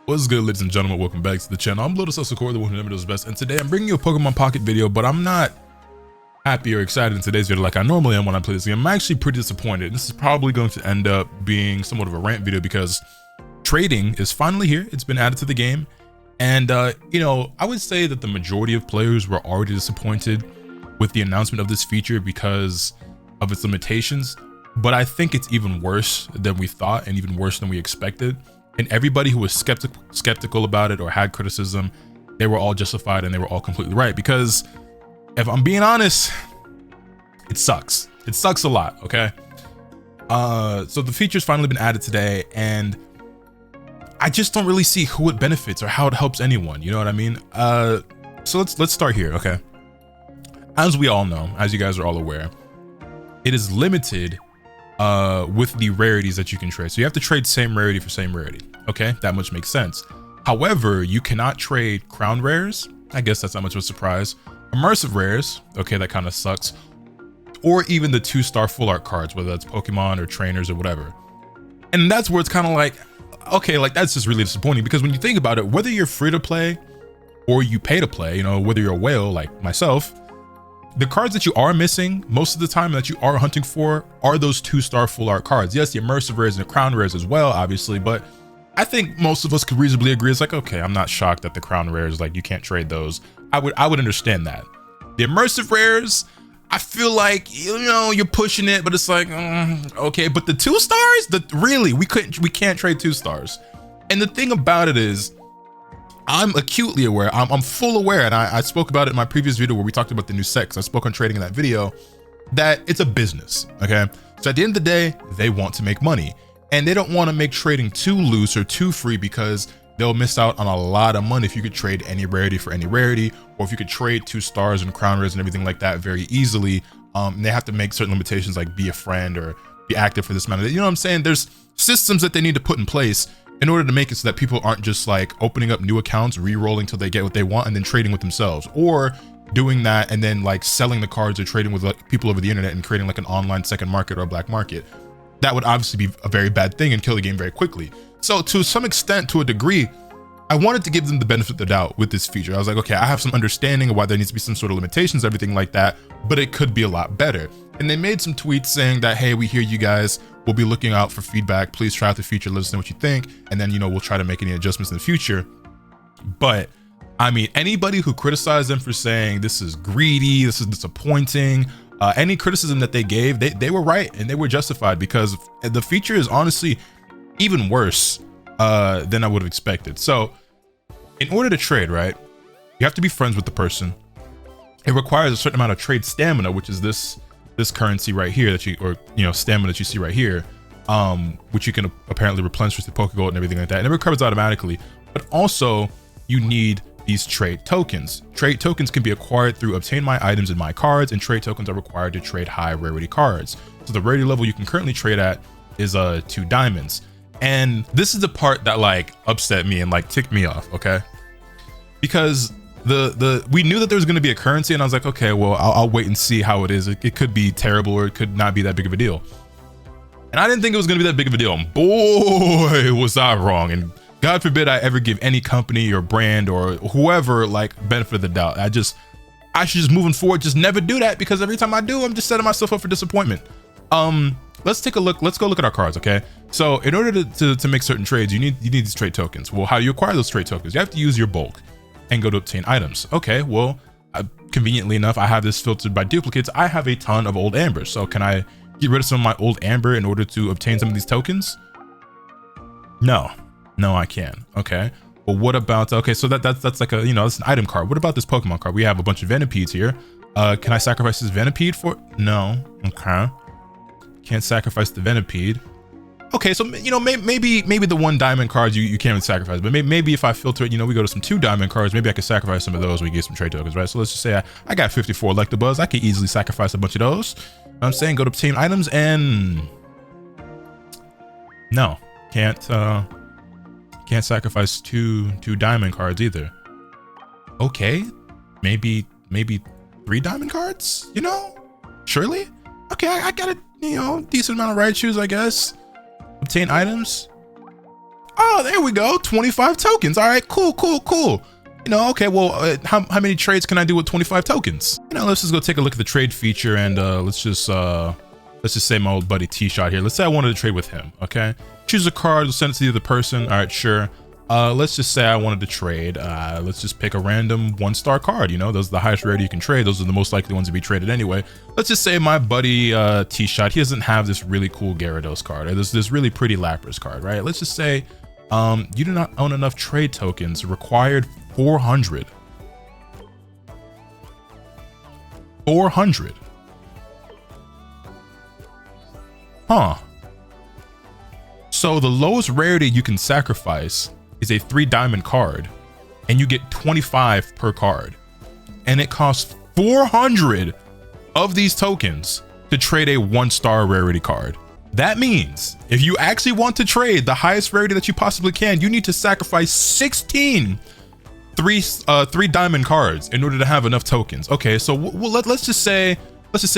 What's good, ladies and gentlemen? Welcome back to the channel. I'm LotusAsakura, the one who never does best, and today I'm bringing you a Pokemon Pocket video, but I'm not happy or excited in today's video like I normally am when I play this game. I'm actually pretty disappointed. This is probably going to end up being somewhat of a rant video because trading is finally here. It's been added to the game, and you know, I would say that the majority of players were already disappointed with the announcement of this feature because of its limitations, but I think it's even worse than we thought and even worse than we expected. And everybody who was skeptical about it or had criticism, they were all justified and they were all completely right. Because if I'm being honest, it sucks. It sucks a lot, okay? So the feature's finally been added today, and I just don't really see who it benefits or how it helps anyone. You know what I mean? So let's start here, okay? As we all know, as you guys are all aware, it is limited with the rarities that you can trade. So you have to trade same rarity for same rarity. Okay, that much makes sense. However, you cannot trade crown rares. I guess that's not much of a surprise. Immersive rares, okay, that kind of sucks. Or even the 2-star full art cards, whether that's Pokemon or trainers or whatever. And that's where it's kind of like, okay, like that's just really disappointing, because when you think about it, whether you're free to play or you pay to play, you know, whether you're a whale like myself, the cards that you are missing most of the time that you are hunting for are those 2-star full art cards. Yes, the immersive rares and the crown rares as well, obviously, but I think most of us could reasonably agree. It's like, okay, I'm not shocked that the crown rares, like, you can't trade those. I would understand that. The immersive rares, I feel like, you know, you're pushing it, but it's like, okay, but the 2 stars, really, we can't trade 2 stars. And the thing about it is, I'm acutely aware, I'm full aware, and I spoke about it in my previous video where we talked about the new sex. I spoke on trading in that video, that it's a business, okay? So at the end of the day, they want to make money, and they don't want to make trading too loose or too free, because they'll miss out on a lot of money if you could trade any rarity for any rarity, or if you could trade 2 stars and crown rares and everything like that very easily. And they have to make certain limitations, like be a friend or be active for this amount of, you know what I'm saying? There's systems that they need to put in place in order to make it so that people aren't just like opening up new accounts, re-rolling till they get what they want, and then trading with themselves, or doing that and then like selling the cards or trading with like people over the internet and creating like an online second market or a black market. That would obviously be a very bad thing and kill the game very quickly. So to some extent, to a degree, I wanted to give them the benefit of the doubt with this feature. I was like, okay, I have some understanding of why there needs to be some sort of limitations, everything like that, but it could be a lot better. And they made some tweets saying that, hey, we hear you guys, we'll be looking out for feedback. Please try out the feature, let us know what you think. And then, you know, we'll try to make any adjustments in the future. But I mean, anybody who criticized them for saying this is greedy, this is disappointing, any criticism that they gave, they were right and they were justified, because the feature is honestly even worse than I would have expected. So in order to trade, right, you have to be friends with the person. It requires a certain amount of trade stamina, which is this currency right here that you, or you know, stamina that you see right here, which you can apparently replenish with the Pokegold and everything like that, and it recovers automatically. But also you need these trade tokens. Trade tokens can be acquired through obtain my items and my cards, and trade tokens are required to trade high rarity cards. So the rarity level you can currently trade at is 2 diamonds. And this is the part that like upset me and like ticked me off, okay? Because we knew that there was going to be a currency, and I was like, okay, well, I'll wait and see how it is. It could be terrible, or it could not be that big of a deal. And I didn't think it was going to be that big of a deal. And boy, was I wrong. And God forbid I ever give any company or brand or whoever like benefit of the doubt. I should just, moving forward, just never do that, because every time I do, I'm just setting myself up for disappointment. Let's take a look. Let's go look at our cards, okay? So in order to make certain trades, you need these trade tokens. Well, how do you acquire those trade tokens? You have to use your bulk and go to obtain items. Okay, well, conveniently enough, I have this filtered by duplicates. I have a ton of old amber. So can I get rid of some of my old amber in order to obtain some of these tokens? No, I can. Okay, well, what about, okay, so that's like a, you know, it's an item card. What about this Pokemon card? We have a bunch of Venipedes here. Can I sacrifice this Venipede for? No. Okay, can't sacrifice the Venipede. Okay, so, you know, maybe the 1 diamond cards you can't even sacrifice, but maybe if I filter it, you know, we go to some 2 diamond cards, maybe I could sacrifice some of those. We get some trade tokens, right? So let's just say I got 54 Electabuzz. I could easily sacrifice a bunch of those. I'm saying go to obtain items, and no, can't sacrifice two diamond cards either. Okay, maybe 3 diamond cards, you know, surely. Okay, I got a, you know, decent amount of right shoes, I guess. Obtain items. Oh, there we go. 25 tokens. All right, cool. You know, okay, well, how many trades can I do with 25 tokens? You know, let's just go take a look at the trade feature, and let's just say my old buddy T-Shot here. Let's say I wanted to trade with him, okay? Choose a card, send it to the other person. All right, sure. Let's just say I wanted to trade. Let's just pick a random 1-star card. You know, those are the highest rarity you can trade. Those are the most likely ones to be traded anyway. Let's just say my buddy T-Shot, he doesn't have this really cool Gyarados card. There's this really pretty Lapras card, right? Let's just say you do not own enough trade tokens. Required 400. 400. Huh. So the lowest rarity you can sacrifice is a 3-diamond card, and you get 25 per card. And it costs 400 of these tokens to trade a 1-star rarity card. That means if you actually want to trade the highest rarity that you possibly can, you need to sacrifice 16 3-diamond cards in order to have enough tokens. Okay, so let's just say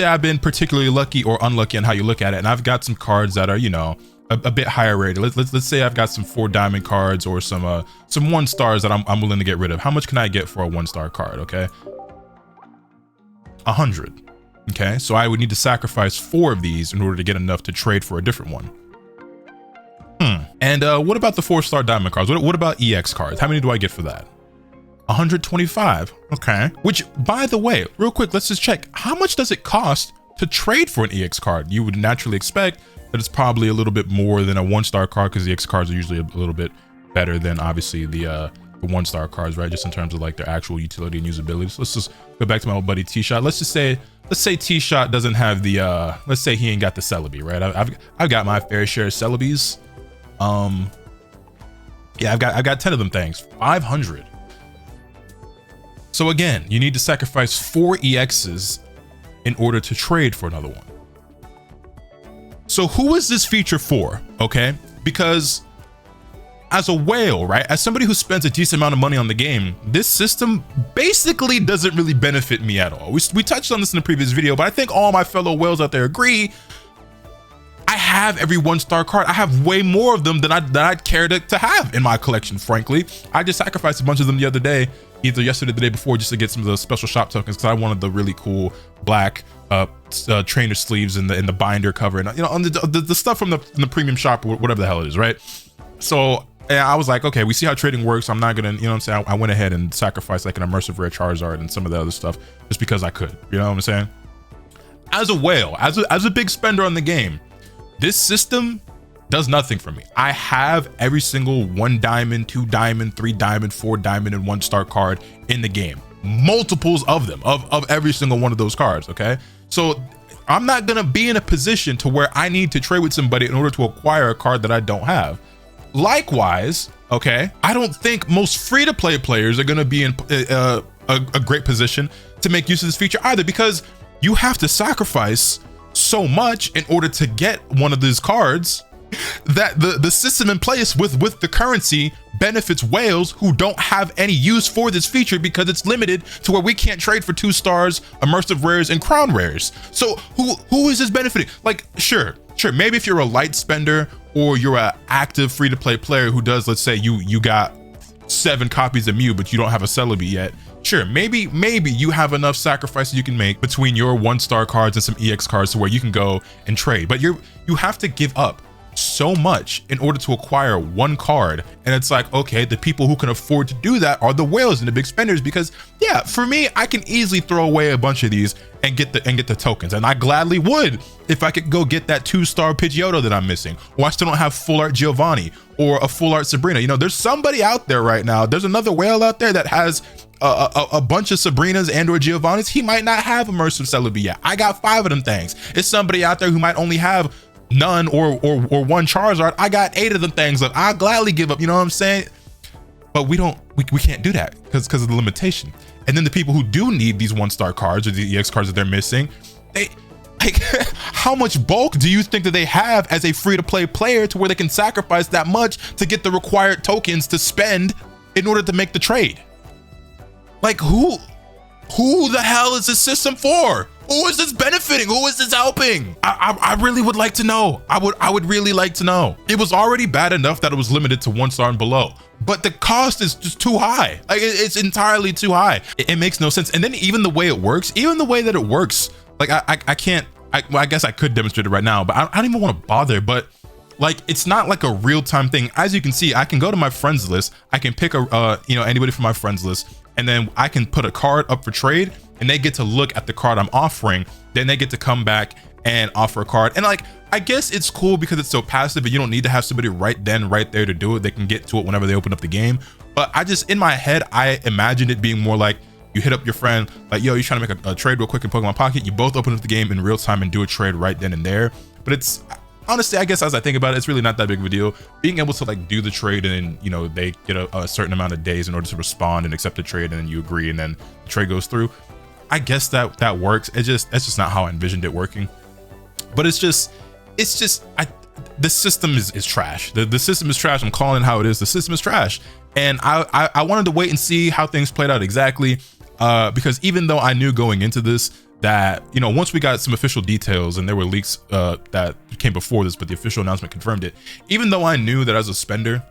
I've been particularly lucky or unlucky on how you look at it, and I've got some cards that are, you know, a bit higher rated. Let's say I've got some 4-diamond cards or some 1-stars that I'm willing to get rid of. How much can I get for a 1-star card? Okay, 100. Okay, so I would need to sacrifice 4 of these in order to get enough to trade for a different one. And what about the 4-star diamond cards? What about EX cards? How many do I get for that? 125. Okay. Which, by the way, real quick, let's just check. How much does it cost to trade for an EX card? You would naturally expect that it's probably a little bit more than a 1-star card, because the EX cards are usually a little bit better than obviously the 1-star cards, right? Just in terms of like their actual utility and usability. So let's just go back to my old buddy T-Shot. Let's say T-Shot doesn't have the let's say he ain't got the Celebi, right? I've got my fair share of Celebis. Yeah, I've got 10 of them things. 500. So again, you need to sacrifice 4 EXs in order to trade for another one. So who is this feature for? Okay, because as a whale, right, as somebody who spends a decent amount of money on the game, this system basically doesn't really benefit me at all. We touched on this in the previous video, but I think all my fellow whales out there agree. I have every 1-star card. I have way more of them than I'd care to have in my collection, frankly. I just sacrificed a bunch of them the other day, either yesterday or the day before, just to get some of the special shop tokens, because I wanted the really cool black trainer sleeves and the binder cover, and, you know, on the stuff from the premium shop, or whatever the hell it is, right? So yeah, I was like, okay, we see how trading works. I'm not gonna, you know what I'm saying? I went ahead and sacrificed like an immersive rare Charizard and some of the other stuff just because I could, you know what I'm saying? As a whale, as a big spender on the game, this system does nothing for me. I have every single 1-diamond, 2-diamond, 3-diamond, 4-diamond, and 1-star card in the game. Multiples of them, of every single one of those cards, okay? So I'm not gonna be in a position to where I need to trade with somebody in order to acquire a card that I don't have. Likewise, okay, I don't think most free-to-play players are gonna be in a great position to make use of this feature either, because you have to sacrifice so much in order to get one of these cards that the system in place with the currency benefits whales who don't have any use for this feature, because it's limited to where we can't trade for 2 stars, immersive rares, and crown rares. So who is this benefiting? Like, sure, maybe if you're a light spender or you're an active free-to-play player who does, let's say you got 7 copies of Mew but you don't have a Celebi yet, sure, maybe you have enough sacrifices you can make between your 1-star cards and some EX cards to where you can go and trade. But you have to give up so much in order to acquire 1 card, and it's like, okay, the people who can afford to do that are the whales and the big spenders, because yeah, for me, I can easily throw away a bunch of these and get the tokens, and I gladly would if I could go get that 2-star Pidgeotto that I'm missing, or I still don't have full art Giovanni or a full art Sabrina. You know, there's somebody out there right now, there's another whale out there that has a bunch of Sabrinas and or Giovannis. He might not have immersive Celebi yet. I got 5 of them things. It's somebody out there who might only have none or 1 Charizard. I got 8 of them things. Like, I'll gladly give up, you know what I'm saying? But we can't do that because of the limitation. And then the people who do need these 1-star cards or the EX cards that they're missing, they like how much bulk do you think that they have as a free-to-play player to where they can sacrifice that much to get the required tokens to spend in order to make the trade? Like, who the hell is this system for? Who is this benefiting? Who is this helping? I really would like to know. I would really like to know. It was already bad enough that it was limited to 1 star and below, but the cost is just too high. Like it's entirely too high. It makes no sense. And then even the way it works, like I can't, well, I guess I could demonstrate it right now, but I don't even want to bother. But like, it's not like a real-time thing. As you can see, I can go to my friends list. I can pick anybody from my friends list, and then I can put a card up for trade, and they get to look at the card I'm offering. Then they get to come back and offer a card. And like, I guess it's cool because it's so passive and you don't need to have somebody right then, right there to do it. They can get to it whenever they open up the game. But I just, in my head, I imagined it being more like, you hit up your friend, like, yo, you're trying to make a trade real quick in Pokemon Pocket. You both open up the game in real time and do a trade right then and there. But it's, honestly, I guess as I think about it, it's really not that big of a deal. Being able to like do the trade and then, they get a certain amount of days in order to respond and accept the trade, and then you agree and then the trade goes through. I guess that works. That's just not how I envisioned it working. But the system is trash. The system is trash. I'm calling it how it is. The system is trash. And I wanted to wait and see how things played out exactly. Because even though I knew going into this that, once we got some official details, and there were leaks that came before this, but the official announcement confirmed it. Even though I knew that as a spender,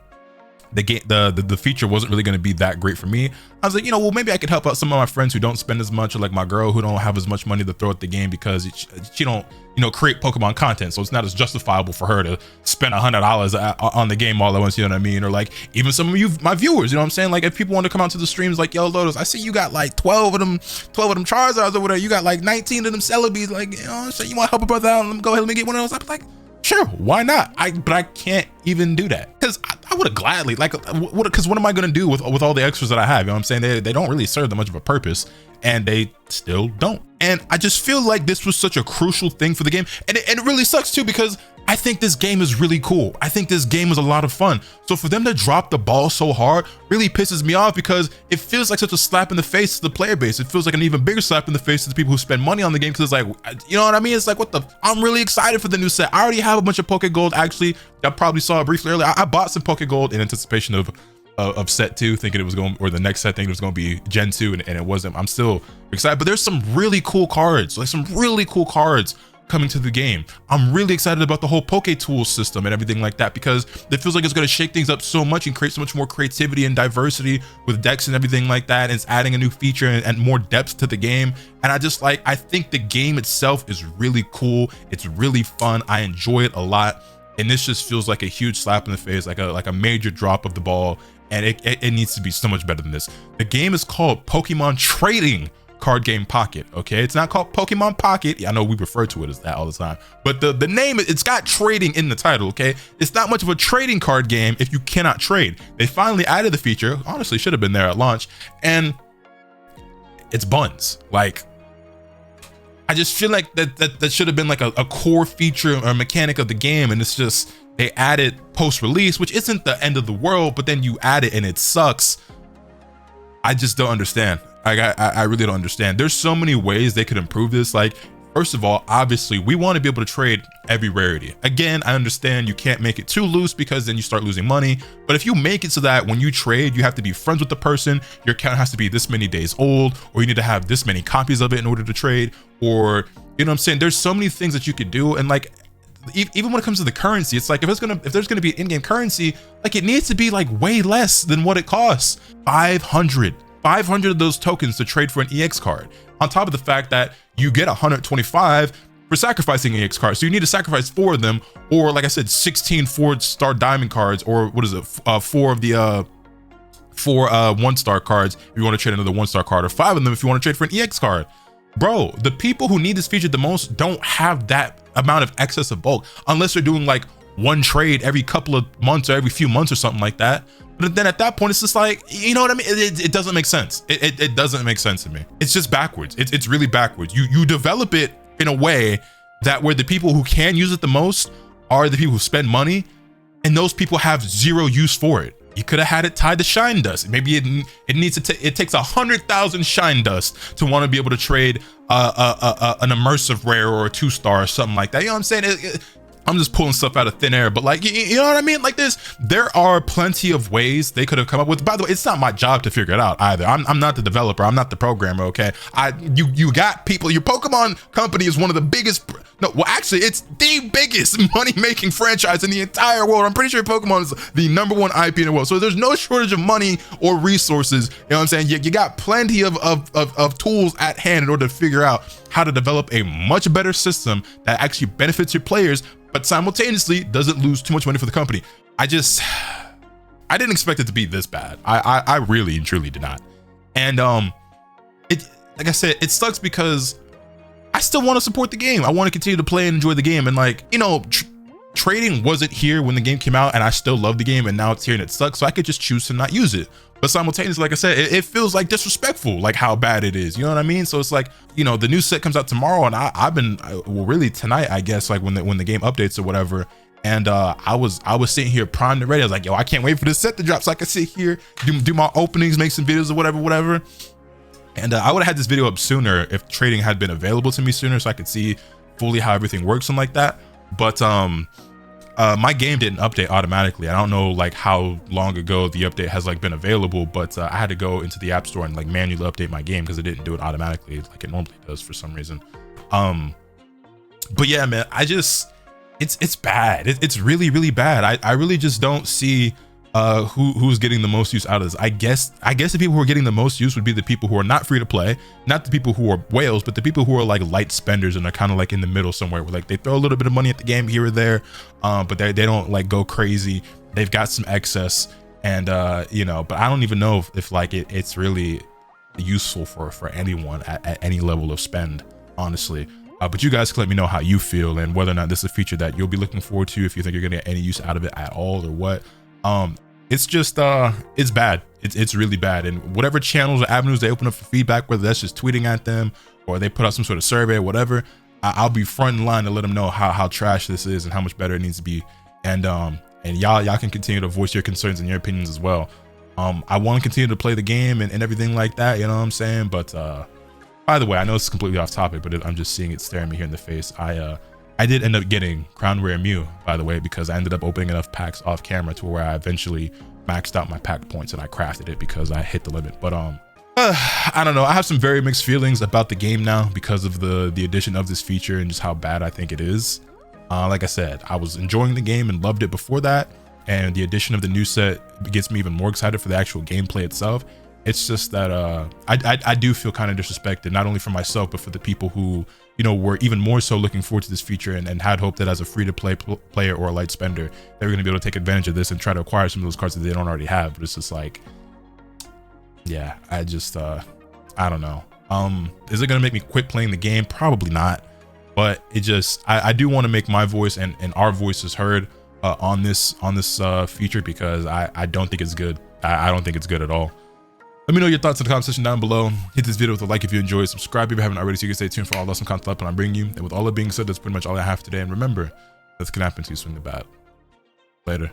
the feature wasn't really going to be that great for me, I was like, well, maybe I could help out some of my friends who don't spend as much, or like my girl who don't have as much money to throw at the game because she don't create Pokemon content, so it's not as justifiable for her to spend $100 on the game all at once, you know what I mean? Or like even some of you, my viewers, you know what I'm saying? Like if people want to come out to the streams, like, yo, Lotus, I see you got like 12 of them Charizards or whatever, you got like 19 of them Celebes, like, so you want to help a brother out, and go ahead, let me get one of those. I'm like, sure, why not? But I can't even do that because I would have gladly, like, because what am I going to do with all the extras that I have? You know what I'm saying? They don't really serve that much of a purpose, and they still don't. And I just feel like this was such a crucial thing for the game. And it really sucks too, because I think this game is really cool. I think this game is a lot of fun. So for them to drop the ball so hard really pisses me off, because it feels like such a slap in the face to the player base. It feels like an even bigger slap in the face to the people who spend money on the game, because it's like, you know what I mean? It's like, I'm really excited for the new set. I already have a bunch of Poke Gold. Actually, I probably saw it briefly earlier. I bought some Poke Gold in anticipation of set 2, thinking it was going, or the next set, thinking it was going to be Gen 2, and it wasn't. I'm still excited, but there's some really cool cards, coming to the game. I'm really excited about the whole Poke Tool system and everything like that, because it feels like it's going to shake things up so much and create so much more creativity and diversity with decks and everything like that. And it's adding a new feature and more depth to the game. And I think the game itself is really cool. It's really fun. I enjoy it a lot. And this just feels like a huge slap in the face, like a major drop of the ball. And it needs to be so much better than this. The game is called Pokemon Trading Card Game Pocket. Okay, it's not called Pokemon Pocket. Yeah, I know we refer to it as that all the time, but the name, it's got trading in the title. Okay, it's not much of a trading card game if you cannot trade. They finally added the feature. Honestly, should have been there at launch, and it's buns. Like, I just feel like that should have been like a core feature or mechanic of the game, and it's just they added post-release, which isn't the end of the world, but then you add it and it sucks. I just don't understand. I really don't understand. There's so many ways they could improve this. Like, first of all, obviously we want to be able to trade every rarity. Again, I understand you can't make it too loose because then you start losing money. But if you make it so that when you trade, you have to be friends with the person, your account has to be this many days old, or you need to have this many copies of it in order to trade, or, you know what I'm saying? There's so many things that you could do. And like, even when it comes to the currency, it's like, if there's gonna be in-game currency, like, it needs to be like way less than what it costs. 500 of those tokens to trade for an EX card, on top of the fact that you get 125 for sacrificing EX cards. So you need to sacrifice 4 of them, or like I said, 16 4-star diamond cards, or what is it, 4 of the 4 1-star cards if you want to trade another 1-star card, or 5 of them if you want to trade for an EX card. Bro, the people who need this feature the most don't have that amount of excess of bulk, unless they're doing like one trade every couple of months or every few months or something like that. But then at that point, it's just like, you know what I mean? It doesn't make sense. It doesn't make sense to me. It's just backwards. It's really backwards. You develop it in a way that where the people who can use it the most are the people who spend money, and those people have zero use for it. You could have had it tied to shine dust. Maybe it takes 100,000 shine dust to want to be able to trade an immersive rare or a 2-star or something like that. You know what I'm saying? I'm just pulling stuff out of thin air, but like, you know what I mean? Like there are plenty of ways they could have come up with. By the way, it's not my job to figure it out either. I'm not the developer. I'm not the programmer. Okay. You got people, your Pokemon company is one of the biggest, no, well, actually it's the biggest money-making franchise in the entire world. I'm pretty sure Pokemon is the #1 IP in the world. So there's no shortage of money or resources. You know what I'm saying? You got plenty of tools at hand in order to figure out how to develop a much better system that actually benefits your players, but simultaneously doesn't lose too much money for the company. I didn't expect it to be this bad. I really and truly did not. And it, like I said, it sucks because I still want to support the game. I want to continue to play and enjoy the game. And like, you know, trading wasn't here when the game came out, and I still love the game, and now it's here and it sucks. So I could just choose to not use it. But simultaneously, like I said, it feels like disrespectful, like how bad it is. You know what I mean? So it's like, you know, the new set comes out tomorrow, and I've been, well, really tonight, I guess, like when the game updates or whatever. And I was sitting here primed and ready. I was like, yo, I can't wait for this set to drop so I can sit here, do my openings, make some videos or whatever. And I would have had this video up sooner if trading had been available to me sooner, so I could see fully how everything works and like that. But my game didn't update automatically. I don't know like how long ago the update has like been available, but I had to go into the App Store and like manually update my game because it didn't do it automatically like it normally does for some reason. But yeah, man, it's bad. It's really, really bad. I really just don't see who's getting the most use out of this. I guess the people who are getting the most use would be the people who are not free to play, not the people who are whales, but the people who are like light spenders and are kind of like in the middle somewhere, where like they throw a little bit of money at the game here or there, but they don't like go crazy. They've got some excess, and you know, but I don't even know if like it's really useful for anyone at any level of spend, honestly. But you guys can let me know how you feel and whether or not this is a feature that you'll be looking forward to, if you think you're gonna get any use out of it at all or what. It's just it's bad. It's really bad. And whatever channels or avenues they open up for feedback, whether that's just tweeting at them or they put out some sort of survey or whatever, I'll be front in line to let them know how trash this is and how much better it needs to be. And y'all can continue to voice your concerns and your opinions as well. I want to continue to play the game and everything like that, you know what I'm saying? But by the way, I know it's completely off topic, but I'm just seeing it staring me here in the face. I did end up getting Crown Rare Mew, by the way, because I ended up opening enough packs off camera to where I eventually maxed out my pack points and I crafted it because I hit the limit. But I don't know. I have some very mixed feelings about the game now because of the addition of this feature and just how bad I think it is. Like I said, I was enjoying the game and loved it before that, and the addition of the new set gets me even more excited for the actual gameplay itself. It's just that I do feel kind of disrespected, not only for myself, but for the people who, you know, were even more so looking forward to this feature and had hoped that as a free-to-play player or a light spender, they were going to be able to take advantage of this and try to acquire some of those cards that they don't already have. But it's just like, yeah, I just, I don't know. Is it going to make me quit playing the game? Probably not. But it just, I do want to make my voice and our voices heard on this feature, because I don't think it's good. I don't think it's good at all. Let me know your thoughts in the comment section down below. Hit this video with a like if you enjoyed, subscribe if you haven't already so you can stay tuned for all the awesome content up and I'm bringing you. And with all that being said, that's pretty much all I have today. And remember, nothing can happen to you swing the bat. Later.